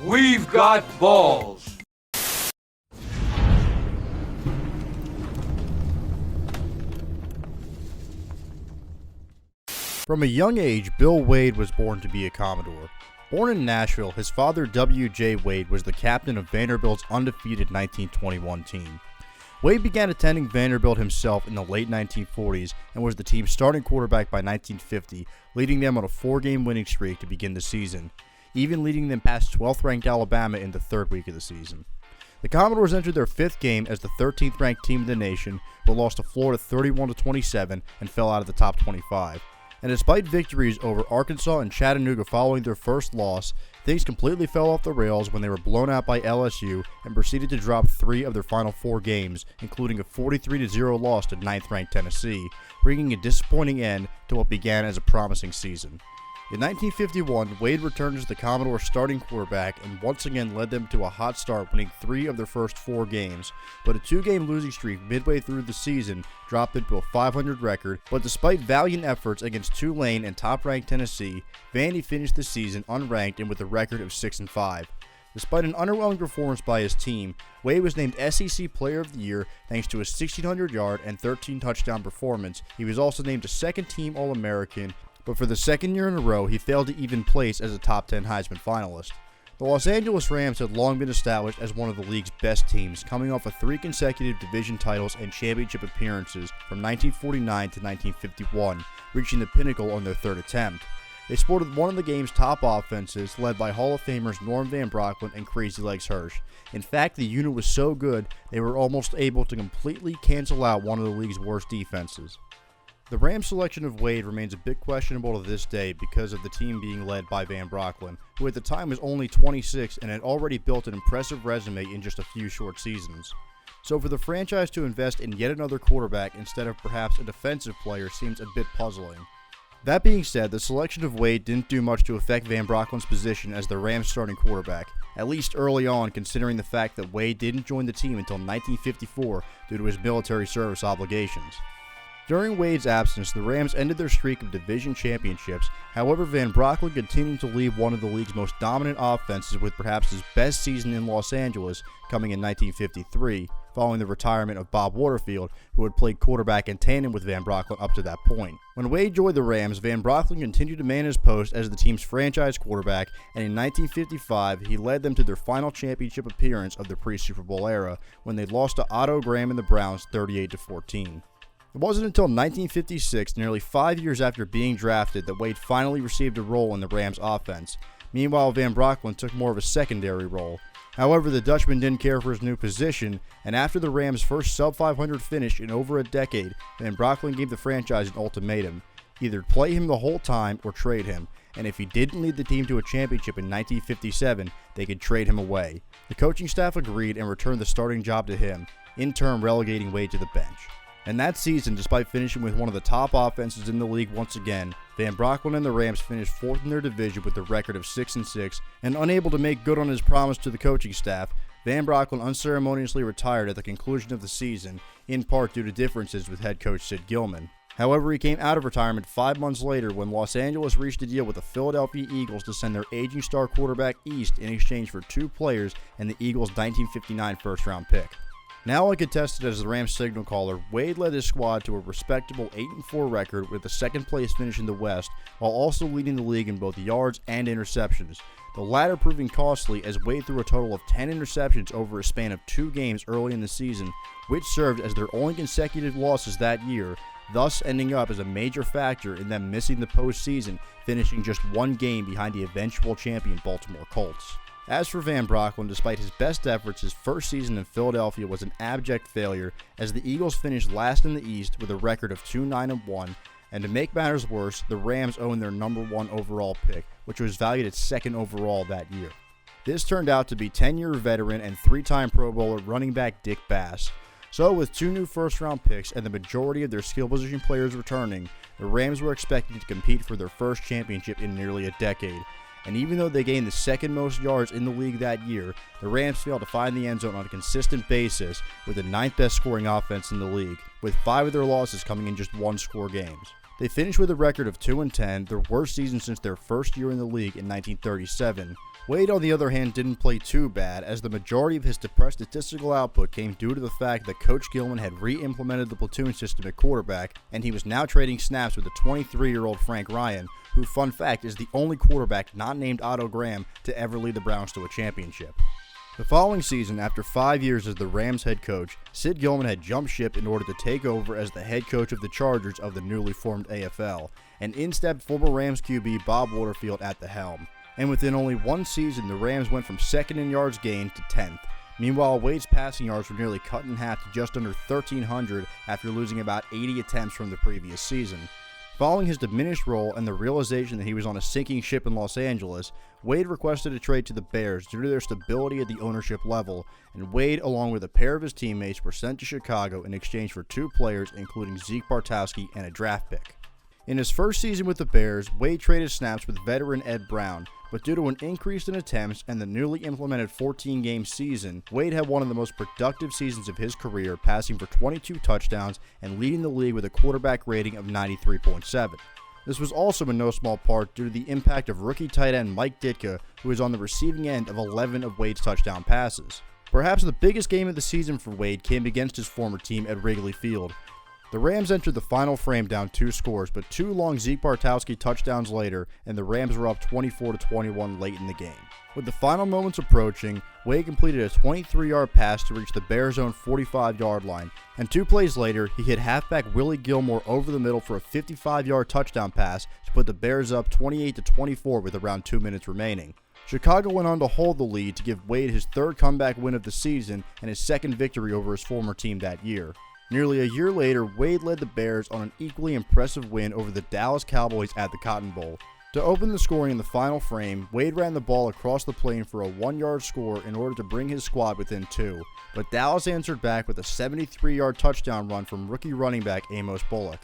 We've got balls. From a young age, Bill Wade was born to be a Commodore. Born in Nashville, his father W.J. Wade was the captain of Vanderbilt's undefeated 1921 team. Wade began attending Vanderbilt himself in the late 1940s and was the team's starting quarterback by 1950, leading them on a 4-game winning streak to begin the season, even leading them past 12th-ranked Alabama in the third week of the season. The Commodores entered their 5th game as the 13th-ranked team in the nation, but lost to Florida 31-27 and fell out of the top 25. And despite victories over Arkansas and Chattanooga following their first loss, things completely fell off the rails when they were blown out by LSU and proceeded to drop 3 of their final 4 games, including a 43-0 loss to 9th-ranked Tennessee, bringing a disappointing end to what began as a promising season. In 1951, Wade returned as the Commodores' starting quarterback and once again led them to a hot start, winning 3 of their first 4 games, but a 2-game losing streak midway through the season dropped them to a 500 record. But despite valiant efforts against Tulane and top-ranked Tennessee, Vandy finished the season unranked and with a record of 6-5. Despite an underwhelming performance by his team, Wade was named SEC Player of the Year thanks to a 1,600-yard and 13-touchdown performance. He was also named a second-team All-American, but for the second year in a row, he failed to even place as a top 10 Heisman finalist. The Los Angeles Rams had long been established as one of the league's best teams, coming off of 3 consecutive division titles and championship appearances from 1949 to 1951, reaching the pinnacle on their 3rd attempt. They sported one of the game's top offenses, led by Hall of Famers Norm Van Brocklin and Crazy Legs Hirsch. In fact, the unit was so good, they were almost able to completely cancel out one of the league's worst defenses. The Rams' selection of Wade remains a bit questionable to this day because of the team being led by Van Brocklin, who at the time was only 26 and had already built an impressive resume in just a few short seasons. So for the franchise to invest in yet another quarterback instead of perhaps a defensive player seems a bit puzzling. That being said, the selection of Wade didn't do much to affect Van Brocklin's position as the Rams' starting quarterback, at least early on, considering the fact that Wade didn't join the team until 1954 due to his military service obligations. During Wade's absence, the Rams ended their streak of division championships. However, Van Brocklin continued to lead one of the league's most dominant offenses with perhaps his best season in Los Angeles coming in 1953, following the retirement of Bob Waterfield, who had played quarterback in tandem with Van Brocklin up to that point. When Wade joined the Rams, Van Brocklin continued to man his post as the team's franchise quarterback, and in 1955, he led them to their final championship appearance of the pre-Super Bowl era, when they lost to Otto Graham and the Browns 38-14. It wasn't until 1956, nearly 5 years after being drafted, that Wade finally received a role in the Rams' offense. Meanwhile, Van Brocklin took more of a secondary role. However, the Dutchman didn't care for his new position, and after the Rams' first sub-500 finish in over a decade, Van Brocklin gave the franchise an ultimatum: either play him the whole time or trade him, and if he didn't lead the team to a championship in 1957, they could trade him away. The coaching staff agreed and returned the starting job to him, in turn relegating Wade to the bench. And that season, despite finishing with one of the top offenses in the league once again, Van Brocklin and the Rams finished 4th in their division with a record of 6-6, and unable to make good on his promise to the coaching staff, Van Brocklin unceremoniously retired at the conclusion of the season, in part due to differences with head coach Sid Gilman. However, he came out of retirement 5 months later when Los Angeles reached a deal with the Philadelphia Eagles to send their aging star quarterback east in exchange for 2 players and the Eagles' 1959 first-round pick. Now uncontested as the Rams signal caller, Wade led his squad to a respectable 8-4 record with a second-place finish in the West, while also leading the league in both yards and interceptions, the latter proving costly as Wade threw a total of 10 interceptions over a span of 2 games early in the season, which served as their only consecutive losses that year, thus ending up as a major factor in them missing the postseason, finishing just 1 game behind the eventual champion Baltimore Colts. As for Van Brocklin, despite his best efforts, his first season in Philadelphia was an abject failure as the Eagles finished last in the East with a record of 2-9-1, and to make matters worse, the Rams owned their number 1 overall pick, which was valued at 2nd overall that year. This turned out to be 10-year veteran and 3-time Pro Bowler running back Dick Bass. So with 2 new first-round picks and the majority of their skill position players returning, the Rams were expected to compete for their first championship in nearly a decade. And even though they gained the 2nd most yards in the league that year, the Rams failed to find the end zone on a consistent basis with the 9th best scoring offense in the league, with 5 of their losses coming in just 1-score games. They finished with a record of 2-10, their worst season since their first year in the league in 1937. Wade, on the other hand, didn't play too bad, as the majority of his depressed statistical output came due to the fact that Coach Gilman had re-implemented the platoon system at quarterback, and he was now trading snaps with the 23-year-old Frank Ryan, who, fun fact, is the only quarterback not named Otto Graham to ever lead the Browns to a championship. The following season, after 5 years as the Rams head coach, Sid Gilman had jumped ship in order to take over as the head coach of the Chargers of the newly formed AFL, and in stepped former Rams QB Bob Waterfield at the helm. And within only one season, the Rams went from second in yards gained to 10th. Meanwhile, Wade's passing yards were nearly cut in half to just under 1,300 after losing about 80 attempts from the previous season. Following his diminished role and the realization that he was on a sinking ship in Los Angeles, Wade requested a trade to the Bears due to their stability at the ownership level, and Wade, along with a pair of his teammates, were sent to Chicago in exchange for 2 players, including Zeke Bartowski and a draft pick. In his first season with the Bears, Wade traded snaps with veteran Ed Brown, but due to an increase in attempts and the newly implemented 14-game season, Wade had one of the most productive seasons of his career, passing for 22 touchdowns and leading the league with a quarterback rating of 93.7. This was also in no small part due to the impact of rookie tight end Mike Ditka, who was on the receiving end of 11 of Wade's touchdown passes. Perhaps the biggest game of the season for Wade came against his former team at Wrigley Field. The Rams entered the final frame down 2 scores, but 2 long Zeke Bartowski touchdowns later, and the Rams were up 24-21 late in the game. With the final moments approaching, Wade completed a 23-yard pass to reach the Bears' own 45-yard line, and 2 plays later, he hit halfback Willie Gilmore over the middle for a 55-yard touchdown pass to put the Bears up 28-24 with around 2 minutes remaining. Chicago went on to hold the lead to give Wade his 3rd comeback win of the season and his 2nd victory over his former team that year. Nearly a year later, Wade led the Bears on an equally impressive win over the Dallas Cowboys at the Cotton Bowl. To open the scoring in the final frame, Wade ran the ball across the plane for a 1-yard score in order to bring his squad within 2, but Dallas answered back with a 73-yard touchdown run from rookie running back Amos Bullock.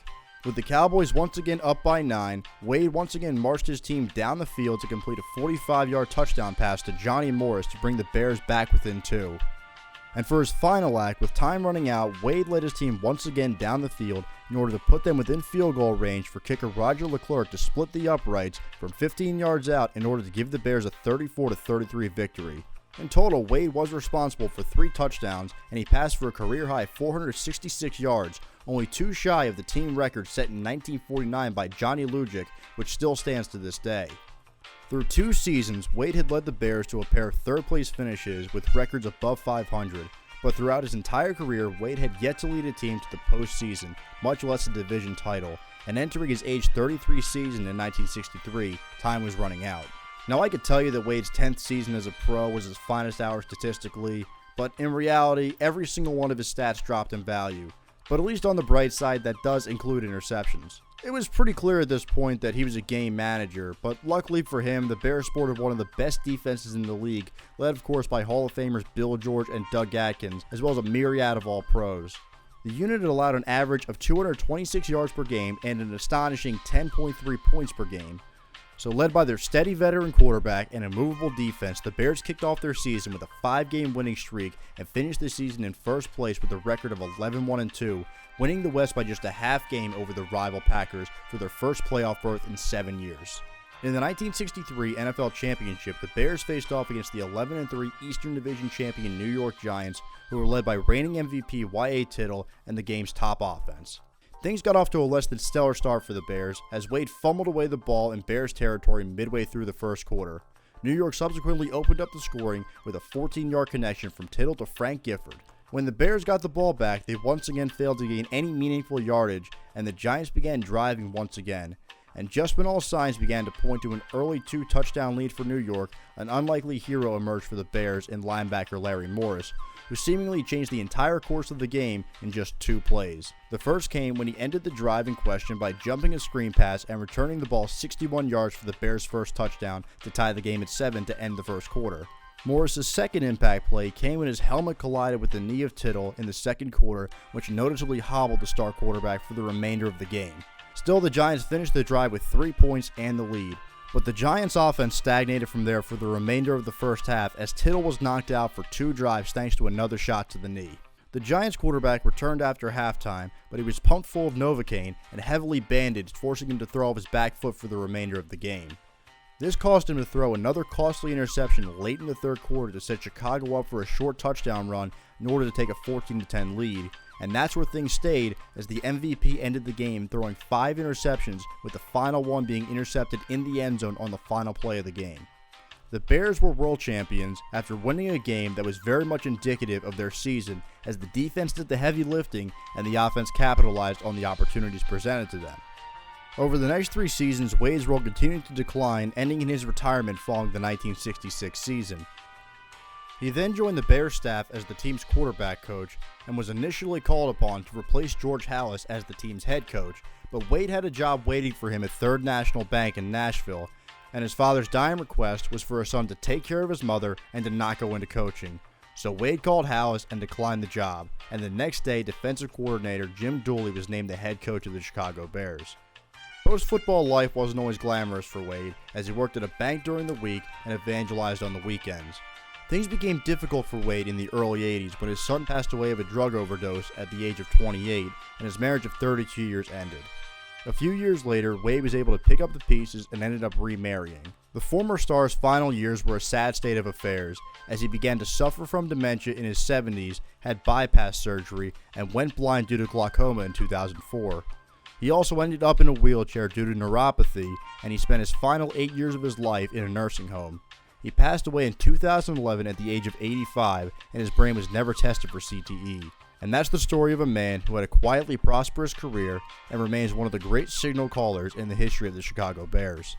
With the Cowboys once again up by 9, Wade once again marched his team down the field to complete a 45-yard touchdown pass to Johnny Morris to bring the Bears back within 2. And for his final act, with time running out, Wade led his team once again down the field in order to put them within field goal range for kicker Roger Leclerc to split the uprights from 15 yards out in order to give the Bears a 34-33 victory. In total, Wade was responsible for 3 touchdowns, and he passed for a career-high 466 yards, only 2 shy of the team record set in 1949 by Johnny Lujic, which still stands to this day. Through 2 seasons, Wade had led the Bears to a pair of third-place finishes with records above 500, but throughout his entire career, Wade had yet to lead a team to the postseason, much less a division title, and entering his age 33 season in 1963, time was running out. Now, I could tell you that Wade's 10th season as a pro was his finest hour statistically, but in reality, every single one of his stats dropped in value. But at least on the bright side, that does include interceptions. It was pretty clear at this point that he was a game manager, but luckily for him, the Bears sported one of the best defenses in the league, led of course by Hall of Famers Bill George and Doug Atkins, as well as a myriad of all-pros. The unit had allowed an average of 226 yards per game and an astonishing 10.3 points per game. So led by their steady veteran quarterback and immovable defense, the Bears kicked off their season with a 5-game winning streak and finished the season in first place with a record of 11-1-2, winning the West by just a half game over the rival Packers for their first playoff berth in 7 years. In the 1963 NFL Championship, the Bears faced off against the 11-3 Eastern Division champion New York Giants, who were led by reigning MVP Y.A. Tittle and the game's top offense. Things got off to a less than stellar start for the Bears, as Wade fumbled away the ball in Bears territory midway through the first quarter. New York subsequently opened up the scoring with a 14-yard connection from Tittle to Frank Gifford. When the Bears got the ball back, they once again failed to gain any meaningful yardage, and the Giants began driving once again. And just when all signs began to point to an early 2-touchdown lead for New York, an unlikely hero emerged for the Bears in linebacker Larry Morris, who seemingly changed the entire course of the game in just 2 plays. The first came when he ended the drive in question by jumping a screen pass and returning the ball 61 yards for the Bears' first touchdown to tie the game at 7 to end the first quarter. Morris' second impact play came when his helmet collided with the knee of Tittle in the second quarter, which noticeably hobbled the star quarterback for the remainder of the game. Still, the Giants finished the drive with 3 points and the lead, but the Giants' offense stagnated from there for the remainder of the first half as Tittle was knocked out for 2 drives thanks to another shot to the knee. The Giants quarterback returned after halftime, but he was pumped full of Novocaine and heavily bandaged, forcing him to throw off his back foot for the remainder of the game. This caused him to throw another costly interception late in the third quarter to set Chicago up for a short touchdown run in order to take a 14-10 lead, and that's where things stayed as the MVP ended the game throwing 5 interceptions, with the final one being intercepted in the end zone on the final play of the game. The Bears were world champions after winning a game that was very much indicative of their season, as the defense did the heavy lifting and the offense capitalized on the opportunities presented to them. Over the next 3 seasons, Wade's role continued to decline, ending in his retirement following the 1966 season. He then joined the Bears staff as the team's quarterback coach and was initially called upon to replace George Halas as the team's head coach, but Wade had a job waiting for him at Third National Bank in Nashville, and his father's dying request was for his son to take care of his mother and to not go into coaching. So Wade called Halas and declined the job, and the next day defensive coordinator Jim Dooley was named the head coach of the Chicago Bears. Post-football life wasn't always glamorous for Wade, as he worked at a bank during the week and evangelized on the weekends. Things became difficult for Wade in the early 80s when his son passed away of a drug overdose at the age of 28 and his marriage of 32 years ended. A few years later, Wade was able to pick up the pieces and ended up remarrying. The former star's final years were a sad state of affairs, as he began to suffer from dementia in his 70s, had bypass surgery, and went blind due to glaucoma in 2004. He also ended up in a wheelchair due to neuropathy, and he spent his final 8 years of his life in a nursing home. He passed away in 2011 at the age of 85, and his brain was never tested for CTE. And that's the story of a man who had a quietly prosperous career and remains one of the great signal callers in the history of the Chicago Bears.